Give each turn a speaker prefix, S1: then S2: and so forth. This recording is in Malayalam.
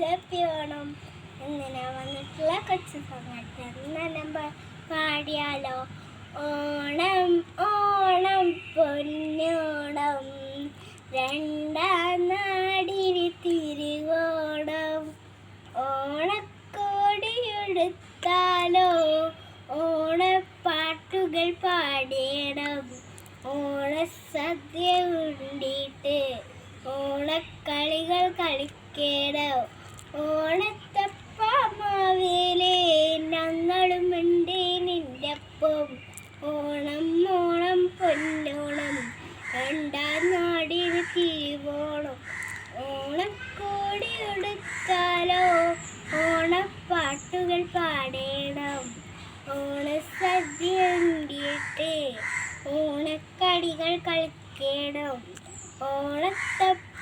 S1: ഹാപ്പി ഓണം ഇങ്ങനെ വന്നിട്ടുള്ള കൊച്ചു സമയത്ത് പാടിയാലോ. ഓണം ഓണം പൊന്നോണം രണ്ടാം നാടിന് തിരുവോണം. ഓണക്കോടിയെടുത്താലോ ഓണപ്പാട്ടുകൾ പാടേണം. ഓണസദ്യ ഉണ്ടിട്ട് ഓണക്കളികൾ കളിക്കണം. ഓണത്തപ്പമാവേലേ ഞങ്ങളുമുണ്ട് നിൻ്റെപ്പം. ഓണം ഓണം പൊന്നോണം രണ്ടാം നാടിന് തിരുവോണം. ഓണക്കോടി എടുത്താലോ ഓണപ്പാട്ടുകൾ പാടേണം. ഓണസദ്യ ഉണ്ടിട്ട് ഓണക്കളികൾ കളിക്കണം. ഓണത്തപ്പമാവേലേ